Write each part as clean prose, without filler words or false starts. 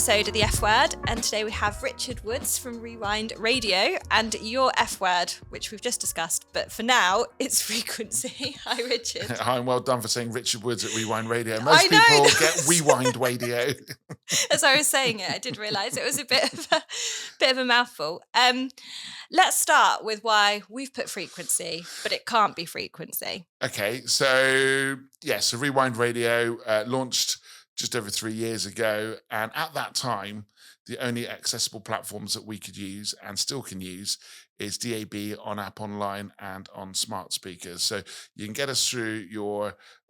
episode of The F Word, and today we have Richard Woods from Rewind Radio and your F word, which we've just discussed, but for now, it's frequency. Hi, Richard. Hi, and well done for saying Richard Woods at Rewind Radio. Most people get Rewind Radio. As I was saying it, I did realise it was a bit of a mouthful. Let's start with why we've put frequency, but it can't be frequency. Okay, so Rewind Radio launched just over 3 years ago, and at that time, the only accessible platforms that we could use and still can use is DAB on app online and on smart speakers. So you can get us through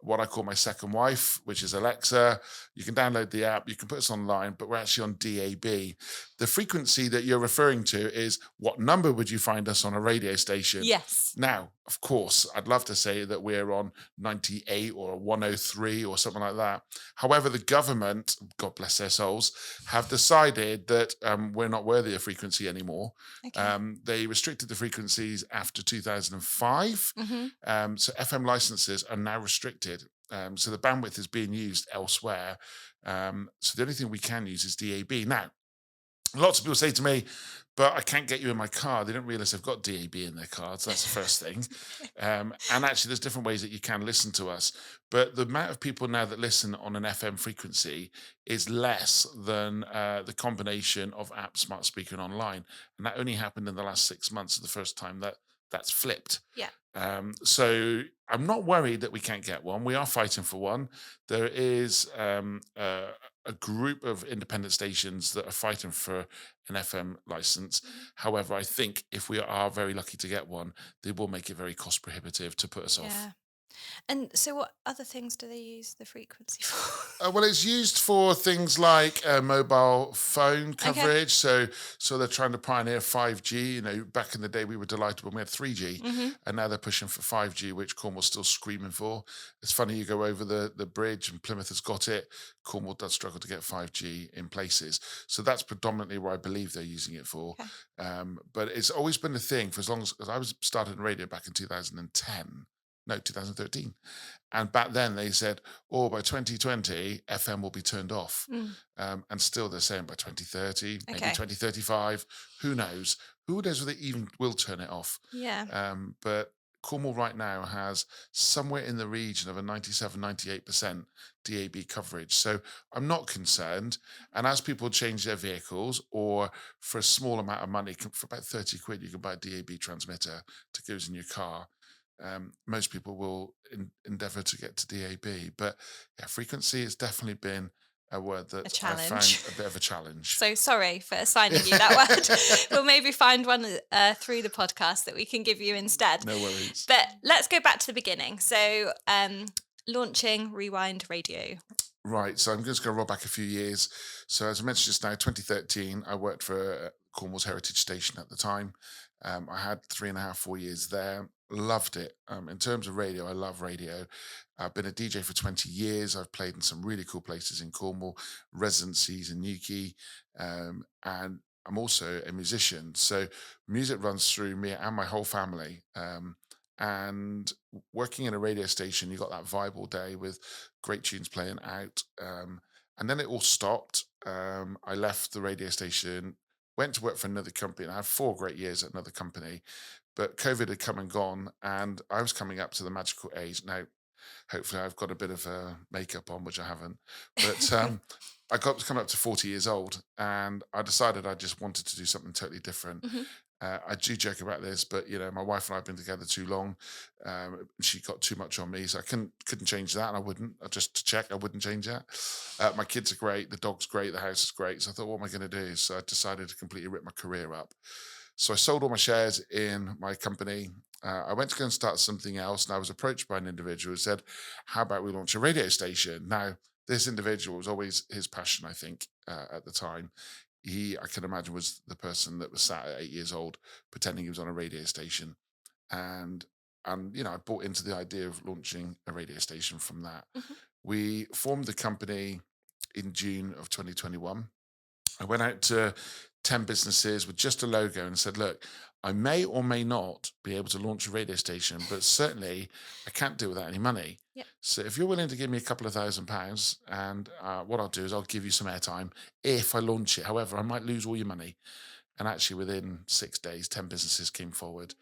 what I call my second wife, which is Alexa. You can download the app, you can put us online, but we're actually on DAB. The frequency that you're referring to is what number would you find us on a radio station? Yes. Now, of course, I'd love to say that we're on 98 or 103 or something like that. However, the government, God bless their souls, have decided that we're not worthy of frequency anymore. Okay. They restricted the frequencies after 2005. Mm-hmm. So FM licenses are now restricted. So the bandwidth is being used elsewhere. So the only thing we can use is DAB. Now, lots of people say to me, but I can't get you in my car. They don't realize they've got DAB in their car. So that's the first thing. And actually, there's different ways that you can listen to us. But the amount of people now that listen on an FM frequency is less than the combination of app, smart speaker, and online. And that only happened in the last 6 months, the first time that's flipped. Yeah. So I'm not worried that we can't get one. We are fighting for one. There is a group of independent stations that are fighting for an FM license. However, I think if we are very lucky to get one, they will make it very cost prohibitive to put us off. And so what other things do they use the frequency for? Well, it's used for things like mobile phone coverage. Okay. So they're trying to pioneer 5G. You know, back in the day, we were delighted when we had 3G, and now they're pushing for 5G, which Cornwall's still screaming for. It's funny, you go over the bridge and Plymouth has got it. Cornwall does struggle to get 5G in places. So that's predominantly where I believe they're using it for. Okay. But it's always been a thing for as long as I was started in radio back in 2013. And back then they said, by 2020, FM will be turned off. And still they're saying by 2030, maybe 2035, who knows? Who knows whether they even will turn it off? Yeah. But Cornwall right now has somewhere in the region of a 97, 98% DAB coverage. So I'm not concerned. And as people change their vehicles, or for a small amount of money, for about 30 quid, you can buy a DAB transmitter that goes in your car. Most people will endeavour to get to DAB, but frequency has definitely been a word that I found a bit of a challenge. So sorry for assigning you that word. We'll maybe find one through the podcast that we can give you instead. No worries. But let's go back to the beginning. So launching Rewind Radio. Right, so I'm just going to roll back a few years. So as I mentioned just now, 2013, I worked for Cornwall's Heritage Station at the time. I had 3.5, 4 years there. Loved it. In terms of radio, I love radio. I've been a DJ for 20 years. I've played in some really cool places in Cornwall, residencies in Newquay, and I'm also a musician. So music runs through me and my whole family. And working in a radio station, you got that vibe all day with great tunes playing out. And then it all stopped. I left the radio station, went to work for another company, and I had 4 great years at another company. But COVID had come and gone, and I was coming up to the magical age. Now, hopefully I've got a bit of makeup on, which I haven't. But I was coming up to 40 years old, and I decided I just wanted to do something totally different. I do joke about this, but my wife and I have been together too long. She got too much on me, so I couldn't change that, and I wouldn't. Just to check, I wouldn't change that. My kids are great, the dog's great, the house is great. So I thought, what am I going to do? So I decided to completely rip my career up. So I sold all my shares in my company. I went to go and start something else, and I was approached by an individual who said, how about we launch a radio station? Now, this individual was always his passion, I think, at the time. I can imagine, was the person that was sat at 8 years old pretending he was on a radio station. And I bought into the idea of launching a radio station from that. We formed the company in June of 2021. I went out to 10 businesses with just a logo and said, look, I may or may not be able to launch a radio station, but certainly I can't do it without any money. Yep. So if you're willing to give me a couple of £1,000, and what I'll do is I'll give you some airtime if I launch it. However, I might lose all your money. And actually, within 6 days, 10 businesses came forward.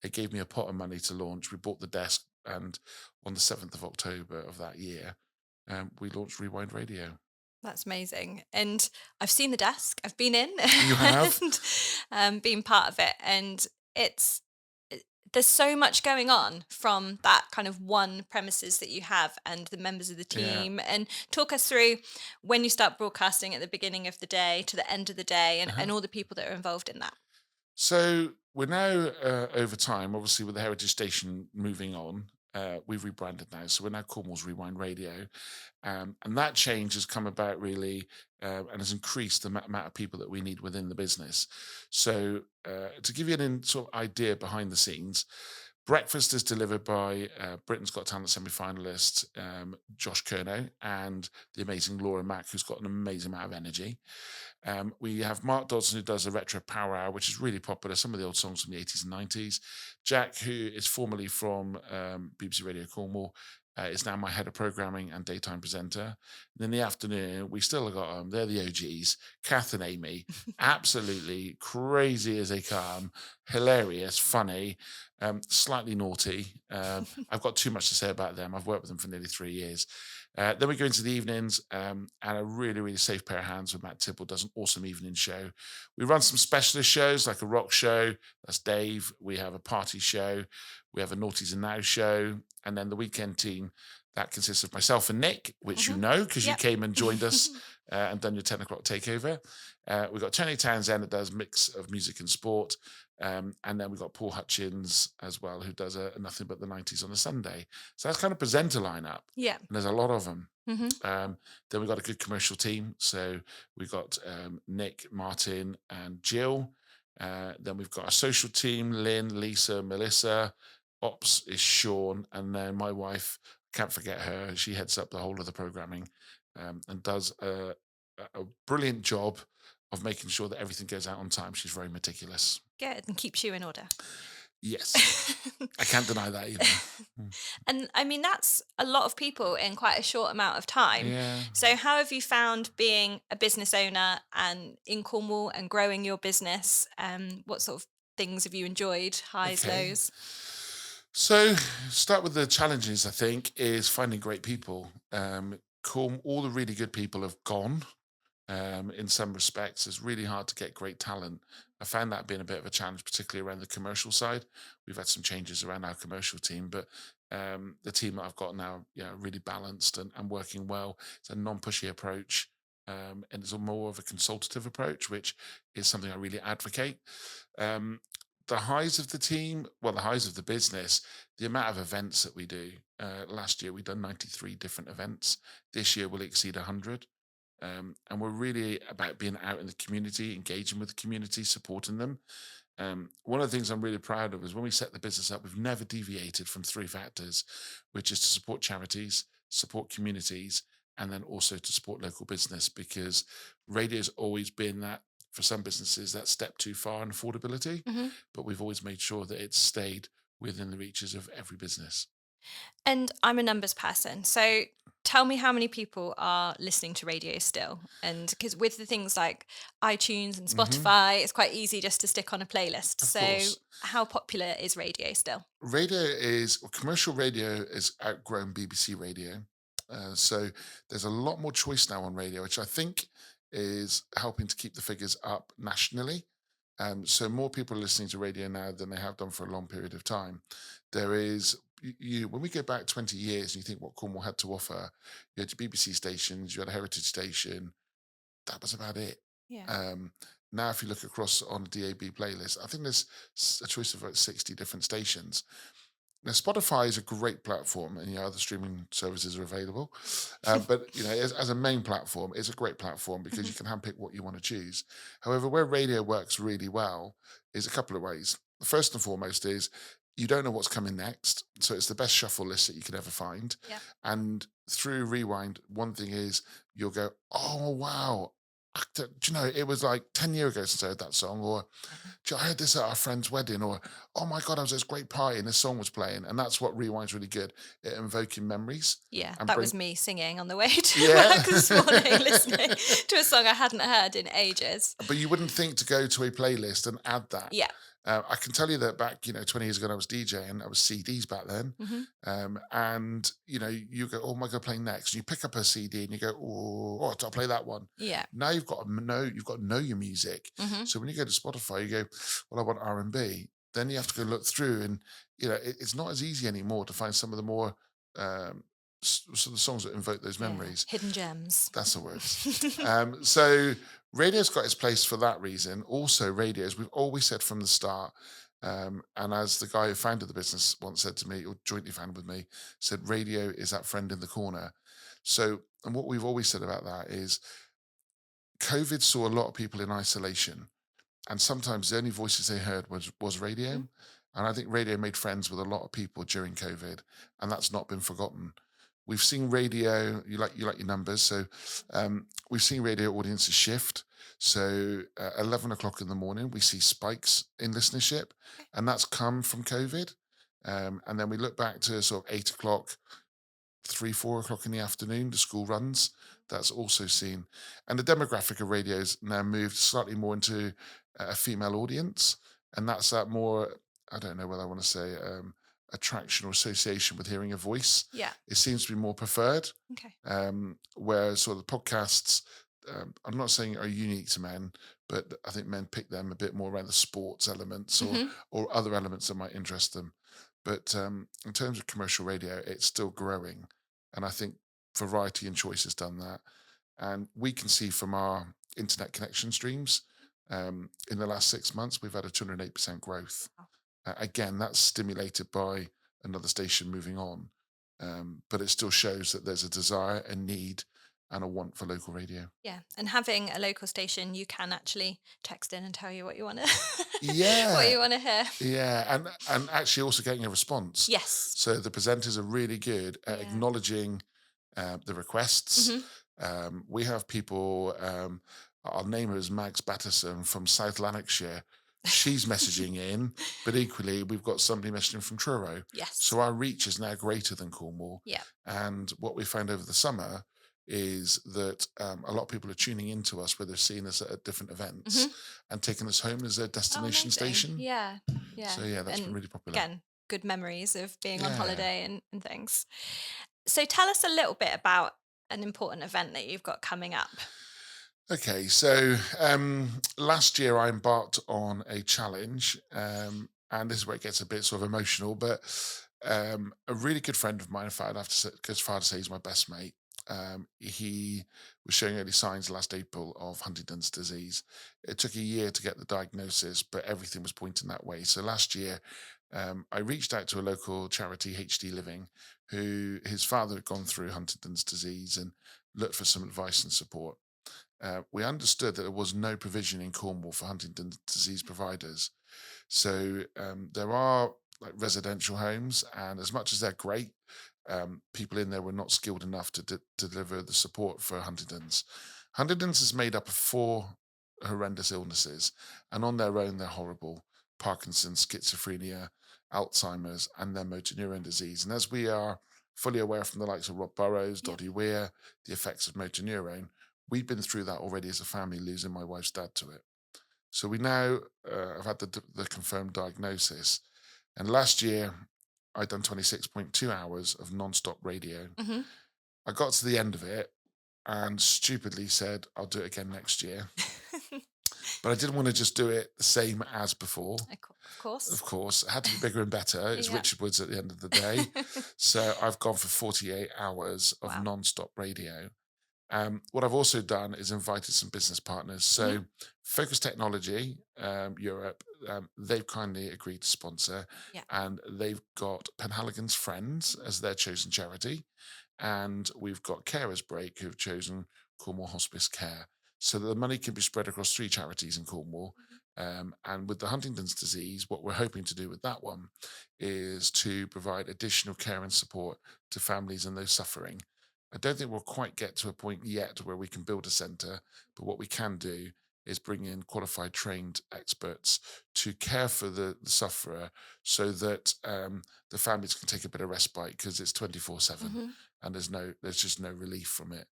It gave me a pot of money to launch. We bought the desk, and on the 7th of October of that year, we launched Rewind Radio. That's amazing. And I've seen the desk. I've been in You have? and been part of it. And it's there's so much going on from that kind of one premises that you have and the members of the Yeah. team. And talk us through when you start broadcasting at the beginning of the day to the end of the day, Uh-huh. and all the people that are involved in that. So we're now over time, obviously, with the Heritage Station moving on. We've rebranded now, so we're now Cornwall's Rewind Radio, and that change has come about really and has increased the amount of people that we need within the business. So to give you sort of idea behind the scenes, breakfast is delivered by Britain's Got Talent semi-finalist Josh Kerno and the amazing Laura Mack, who's got an amazing amount of energy. We have Mark Dodson, who does a retro power hour, which is really popular. Some of the old songs from the 80s and 90s. Jack, who is formerly from BBC Radio Cornwall, is now my head of programming and daytime presenter. And in the afternoon, we still got they're the OGs, Kath and Amy, absolutely crazy as they come, hilarious, funny, slightly naughty. I've got too much to say about them. I've worked with them for nearly 3 years. Then we go into the evenings, and a really, really safe pair of hands with Matt Tibble does an awesome evening show. We run some specialist shows like a rock show. That's Dave. We have a party show. We have a Naughties and Now show. And then the weekend team, that consists of myself and Nick, which you Mhm. know because you Yep. came and joined us and done your 10 o'clock takeover. We've got Tony Townsend that does mix of music and sport. And then we've got Paul Hutchins as well, who does a Nothing But the 90s on a Sunday. So that's kind of presenter lineup. Yeah. And there's a lot of them. Hmm. Then we've got a good commercial team. So we've got Nick, Martin, and Jill. Then we've got a social team, Lynn, Lisa, Melissa. Ops is Sean. And then my wife, can't forget her. She heads up the whole of the programming and does a brilliant job of making sure that everything goes out on time. She's very meticulous. Good. And keeps you in order. Yes, I can't deny that either. Mm. And I mean, that's a lot of people in quite a short amount of time. Yeah. So, how have you found being a business owner and in Cornwall and growing your business? What sort of things have you enjoyed? Highs, Okay. lows? So, start with the challenges, I think, is finding great people. All the really good people have gone. In some respects, it's really hard to get great talent. I found that being a bit of a challenge, particularly around the commercial side. We've had some changes around our commercial team, but the team that I've got now, yeah, really balanced and working well. It's a non-pushy approach, and it's a more of a consultative approach, which is something I really advocate. Um, the highs of the team, well, the highs of the business, the amount of events that we do. Last year, we done 93 different events. This year, we'll exceed 100. And we're really about being out in the community, engaging with the community, supporting them. One of the things I'm really proud of is when we set the business up, we've never deviated from three factors, which is to support charities, support communities, and then also to support local business, because radio's always been that for some businesses that step too far in affordability, Hmm. but we've always made sure that it's stayed within the reaches of every business. And I'm a numbers person. So, tell me how many people are listening to radio still. And because with the things like iTunes and Hmm. Spotify, it's quite easy just to stick on a playlist. Of So, course. how popular is radio still? Commercial radio is outgrown BBC radio. So there's a lot more choice now on radio, which I think is helping to keep the figures up nationally. So more people are listening to radio now than they have done for a long period of time. There is when we go back 20 years and you think what Cornwall had to offer, you had your BBC stations, you had a heritage station, that was about it. Yeah. Um, Now, if you look across on a DAB playlist, I think there's a choice of about 60 different stations. Now, Spotify is a great platform, and other streaming services are available. But as a main platform, it's a great platform because Mhm. you can handpick what you want to choose. However, where radio works really well is a couple of ways. The first and foremost is you don't know what's coming next, so it's the best shuffle list that you could ever find. Yeah. And through Rewind, one thing is you'll go, "Oh wow! Do you know, it was like 10 years ago since I heard that song, or "Do you know, I heard this at our friend's wedding," or "Oh my God, I was at this great party and this song was playing." And that's what Rewind's really good at invoking memories Yeah, and that was bring, me singing on the way to yeah. work this morning, listening to a song I hadn't heard in ages. But you wouldn't think to go to a playlist and add that. Yeah. I can tell you that back, 20 years ago, when I was DJing, I was CDs back then. Hmm. And, you go, "Oh, my God, playing next." You pick up a CD and you go, "Oh, I'll play that one." Yeah. Now you've got to know your music. Hmm. So when you go to Spotify, you go, "Well, I want R&B." Then you have to go look through, and, it's not as easy anymore to find some of the more, um, sort of songs that invoke those Yeah. memories. Hidden gems. That's the words. So radio's got its place for that reason. Also, radios, we've always said from the start, and as the guy who founded the business once said to me, or jointly founded with me, said radio is that friend in the corner. So, and what we've always said about that is COVID saw a lot of people in isolation, and sometimes the only voices they heard was radio. Mhm. And I think radio made friends with a lot of people during COVID, and that's not been forgotten. We've seen radio. You like your numbers, so we've seen radio audiences shift. So 11 o'clock in the morning, we see spikes in listenership, and that's come from COVID. And then we look back to sort of 8 o'clock, 3, 4 o'clock in the afternoon, the school runs. That's also seen. And the demographic of radio's now moved slightly more into a female audience. And that's that more, I don't know whether I want to say attraction or association with hearing a voice. Yeah. It seems to be more preferred. Okay. Whereas sort of the podcasts, I'm not saying are unique to men, but I think men pick them a bit more around the sports elements or Hmm. or other elements that might interest them. But in terms of commercial radio, it's still growing. And I think variety and choice has done that. And we can see from our internet connection streams, in the last 6 months, we've had a 208% growth. Wow. Again, that's stimulated by another station moving on. But it still shows that there's a desire, a need, and a want for local radio. Yeah. And having a local station, you can actually text in and tell you what you want to what Yeah, you want to hear. yeah, and actually also getting a response. Yes. So the presenters are really good at Yeah. acknowledging the requests. Hmm. We have people. I'll name her as Mags Batterson from South Lanarkshire. She's messaging in, but equally we've got somebody messaging from Truro. Yes. So our reach is now greater than Cornwall. Yeah. And what we found over the summer is that a lot of people are tuning into us where they've seen us at different events Hmm. and taking us home as their Oh, destination amazing. station. Yeah. Yeah. So yeah, that's been And really popular. again, good memories of being on Yeah. holiday and things. So tell us a little bit about an important event that you've got coming up. Okay, so last year I embarked on a challenge, and this is where it gets a bit sort of emotional. But a really good friend of mine, in fact, I have to go as far to say he's my best mate. He was showing early signs last April of Huntington's disease. It took a year to get the diagnosis, but everything was pointing that way. So last year, I reached out to a local charity, HD Living, who his father had gone through Huntington's disease and looked for some advice and support. We understood that there was no provision in Cornwall for Huntington's disease providers. So there are like residential homes, and as much as they're great, people in there were not skilled enough to deliver the support for Huntington's. Huntington's is made up of four horrendous illnesses, and on their own, they're horrible: Parkinson's, schizophrenia, Alzheimer's, and then motor neuron disease. And as we are fully aware from the likes of Rob Burrows, Yeah. Doddy Weir, the effects of motor neuron, we've been through that already as a family, losing my wife's dad to it. So we now have had the confirmed diagnosis. And last year, I'd done 26.2 hours of non-stop radio. Hmm. I got to the end of it and stupidly said, I'll do it again next year. But I didn't want to just do it the same as before. Of course. Of course, it had to be bigger and better. It's Yeah. Richard Woods at the end of the day. So I've gone for 48 hours of Wow. non-stop radio. What I've also done is invited some business partners. So Focus Technology Europe, they've kindly agreed to sponsor, Yeah. and they've got Penhaligon's Friends as their chosen charity, and we've got Carers Break who've chosen Cornwall Hospice Care, so that the money can be spread across three charities in Cornwall. And with the Huntington's disease, what we're hoping to do with that one is to provide additional care and support to families and those suffering. I don't think we'll quite get to a point yet where we can build a centre, but what we can do is bring in qualified, trained experts to care for the sufferer, so that the families can take a bit of respite, because it's 24/7, Hmm. and there's just no relief from it.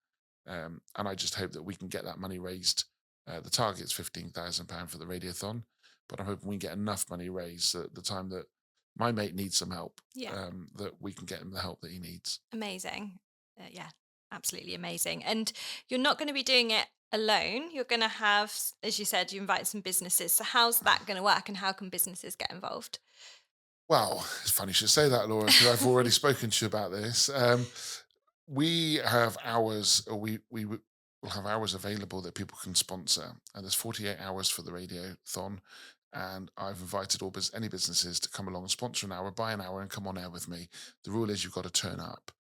And I just hope that we can get that money raised. The target's £15,000 for the Radiothon, but I'm hoping we get enough money raised at the time that my mate needs some help, Yeah. that we can get him the help that he needs. Amazing. Yeah, absolutely amazing. And you're not going to be doing it alone. You're going to have, as you said, you invite some businesses. So how's that going to work, and how can businesses get involved? Well, it's funny you should say that, Laura, because I've already spoken to you about this. We have hours, or will have hours available that people can sponsor, and there's 48 hours for the Radiothon. And I've invited any businesses to come along and sponsor an hour, buy an hour, and come on air with me. The rule is you've got to turn up,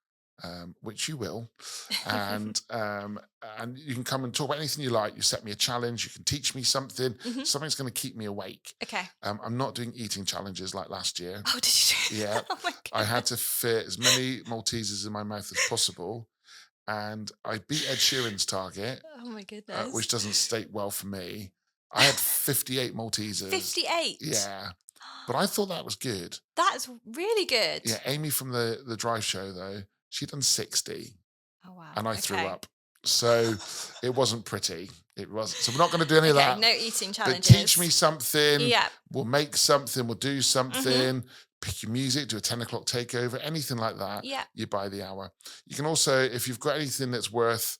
which you will, and and you can come and talk about anything you like. You set me a challenge. You can teach me something. Hmm. Something's going to keep me awake. Okay. I'm not doing eating challenges like last year. Oh, did you? Yeah, Oh my I had goodness. to fit as many Maltesers in my mouth as possible, and I beat Ed Sheeran's target, Oh my which goodness. doesn't state well for me. I had 58 Maltesers. 58. Yeah, but I thought that was good. That's really good. Yeah, Amy from the drive show, though, she done 60, Oh wow. and I threw Okay. up. So it wasn't pretty. It wasn't. So we're not going to do any of Okay. that. No eating But teach me challenges. something. Yeah. We'll make something. We'll do Hmm. something. Pick your music. Do a 10 o'clock takeover. Anything like that. Yeah. You buy the hour. You can also, if you've got anything that's worth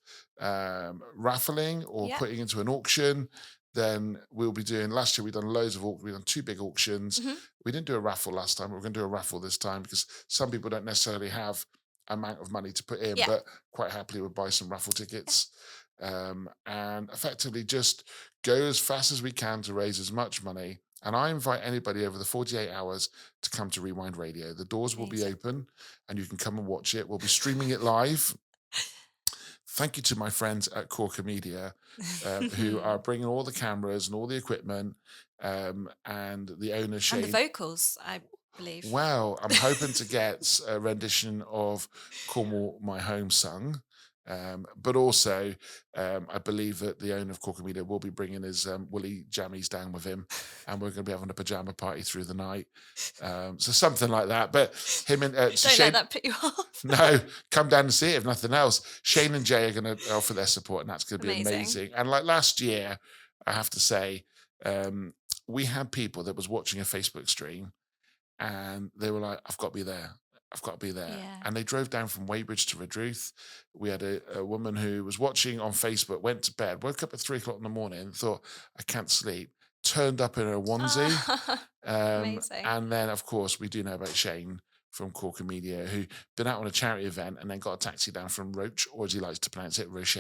raffling or Yeah. putting into an auction, then we'll be doing. Last year we done loads of auctions. We done two big auctions. Hmm. We didn't do a raffle last time. But we're going to do a raffle this time, because some people don't necessarily have amount of money to put in, Yeah. but quite happily would buy some raffle tickets. And effectively just go as fast as we can to raise as much money. And I invite anybody over the 48 hours to come to Rewind Radio. The doors will be Amazing. open, and you can come and watch it. We'll be streaming it live. Thank you to my friends at Corker Media, who are bringing all the cameras and all the equipment, and the owner, And the Shane. vocals, I believe. Well, I'm hoping to get a rendition of Cornwall, My Home sung. But also, I believe that the owner of Corker Media will be bringing his woolly jammies down with him, and we're going to be having a pajama party through the night. So something like that. But him and so Don't let Shane, that put you off. no, come down and see it if nothing else. Shane and Jay are going to offer their support, and that's going to be Amazing. amazing. And like last year, I have to say, we had people that was watching a Facebook stream, and they were like, "I've got to be there. I've got to be there." Yeah. And they drove down from Weybridge to Redruth. We had a woman who was watching on Facebook, went to bed, woke up at 3 o'clock in the morning, thought, "I can't sleep," turned up in her onesie. Ah, amazing. And then, of course, we do know about Shane from Corker Media, who been out on a charity event and then got a taxi down from Roche, or as he likes to pronounce it, Roche,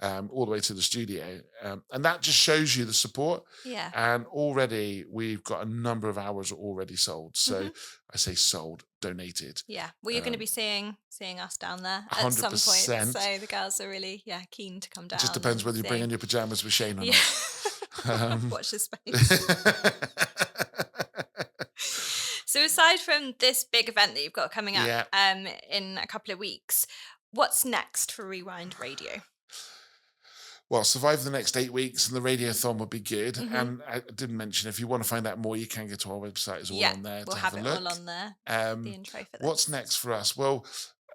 all the way to the studio. And that just shows you the support. Yeah. And already we've got a number of hours already sold. So Hmm. I say sold, donated. Yeah. Well, you're going to be seeing us down there at some point. 100%. So the girls are really, yeah, keen to come It just down depends and whether you bring see. in your pajamas with Shane or Yeah. not. Um, Watch the space. So aside from this big event that you've got coming up yeah. in a couple of weeks, what's next for Rewind Radio? Well, survive the next 8 weeks, and the Radiothon would be good. Hmm. And I didn't mention, if you want to find out more, you can go to our website. It's all Yeah, on there we'll to have have a it all look. on there. The Um, intro for what's this. next for us? Well,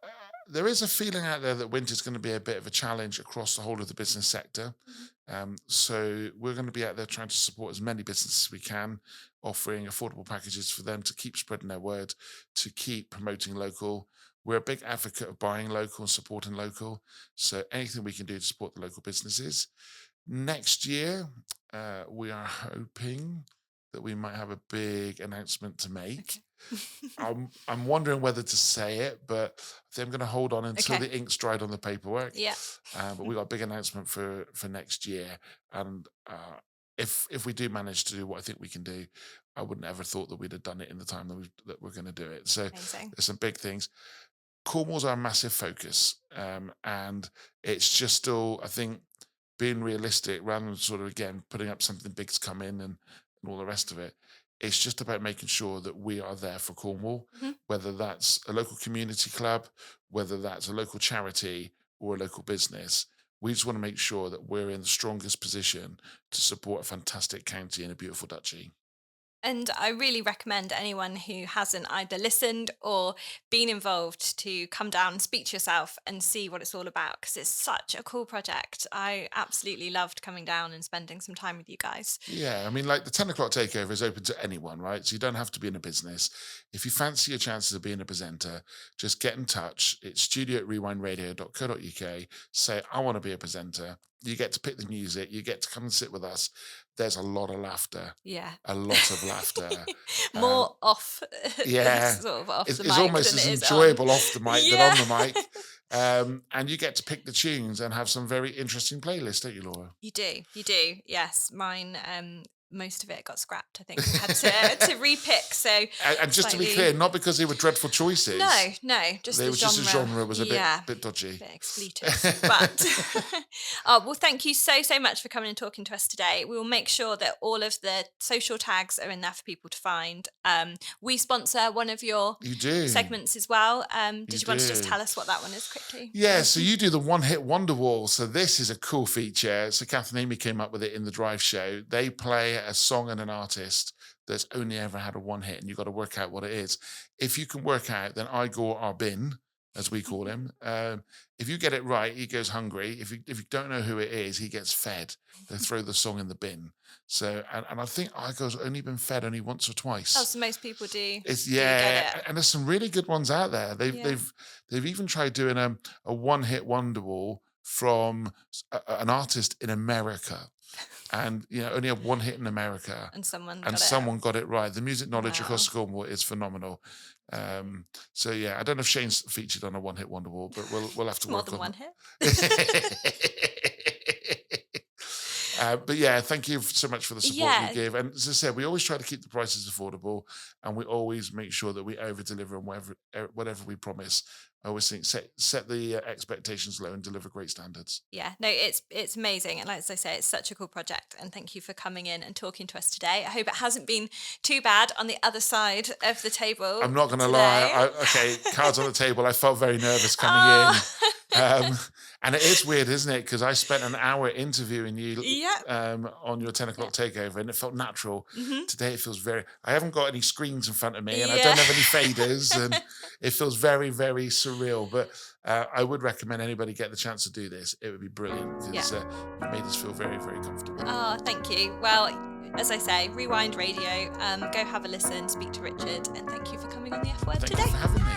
uh, there is a feeling out there that winter's going to be a bit of a challenge across the whole of the business sector. Mhm. So we're going to be out there trying to support as many businesses as we can, offering affordable packages for them to keep spreading their word, to keep promoting local. We're a big advocate of buying local and supporting local. So anything we can do to support the local businesses. Next year, we are hoping that we might have a big announcement to make. Okay. I'm wondering whether to say it, but I think I'm going to hold on until Okay. the ink's dried on the paperwork. Yeah. But we got a big announcement for next year, and if we do manage to do what I think we can do, I wouldn't ever thought that we'd have done it in the time that we're going to do it. So Amazing. there's some big things. Cornwall's our massive focus, and it's just still, I think, being realistic rather than sort of again putting up something big to come in and all the rest of it. It's just about making sure that we are there for Cornwall, Mhm. whether that's a local community club, whether that's a local charity or a local business. We just want to make sure that we're in the strongest position to support a fantastic county and a beautiful duchy. And I really recommend anyone who hasn't either listened or been involved to come down and speak to yourself and see what it's all about, because it's such a cool project. I absolutely loved coming down and spending some time with you guys. Yeah, I mean, like the 10 o'clock takeover is open to anyone, right? So you don't have to be in a business. If you fancy your chances of being a presenter, just get in touch. It's studio@rewindradio.co.uk. Say, I want to be a presenter. You get to pick the music. You get to come and sit with us. There's a lot of laughter, Yeah. a lot of laughter. Um, More off the yeah, sort of off the it's mic almost than as it is on. enjoyable off the mic than Yeah. on the mic. And you get to pick the tunes and have some very interesting playlists, don't you, Laura? You do, you do. Yes, mine. Most of it got scrapped. I think we had to repick. So And just to be clear, slightly. not because they were dreadful choices. No, no, just They the were just a genre. genre was a bit Yeah, dodgy. bit expletive. But oh, well, thank you so, so much for coming and talking to us today. We will make sure that all of the social tags are in there for people to find. We sponsor one of your You do. segments as well. You Did you want to just do. tell us what that one is quickly? Yeah, so you do the one hit wonder wall. So this is a cool feature. So Kath and Amy came up with it in the drive show. They play a song and an artist that's only ever had a one hit, and you've got to work out what it is. If you can work out, then Igor our bin, as we call him. If you get it right, he goes hungry. If you don't know who it is, he gets fed. They throw the song in the bin. So and I think Igor's only been fed only once or Oh, twice. so most people It's do get yeah, it. and there's some really good ones out there. Yeah. They've even tried doing a one hit wonder wall from an artist in America, and only have one hit in America, And someone and got it. someone got it right. The music knowledge Wow. across Cornwall is phenomenal. So yeah, I don't know if Shane's featured on a one hit wonder wall, but we'll have to It's more work than on one hit. But yeah, thank you so much for the support you Yeah. give. And as I said, we always try to keep the prices affordable, and we always make sure that we over deliver on whatever we promise. I always think set the expectations low and deliver great standards. Yeah, no, it's amazing, and as I say, it's such a cool project. And thank you for coming in and talking to us today. I hope it hasn't been too bad on the other side of the table I'm not going to lie. today. Okay, cards on the table. I felt very nervous coming Oh, in. Um, and it is weird, isn't it? Because I spent an hour interviewing you yeah, on your 10 yeah. o'clock takeover, and it felt natural. Hmm. Today, it feels very. I haven't got any screens in front of me, and I Yeah. don't have any faders, and it feels very, very surreal. But I would recommend anybody get the chance to do this. It would be brilliant Yeah. because you made us feel very, very comfortable. Oh, thank you. Well, as I say, Rewind Radio. Go have a listen, speak to Richard, and thank you for coming on the F Word Thank you today. for having me.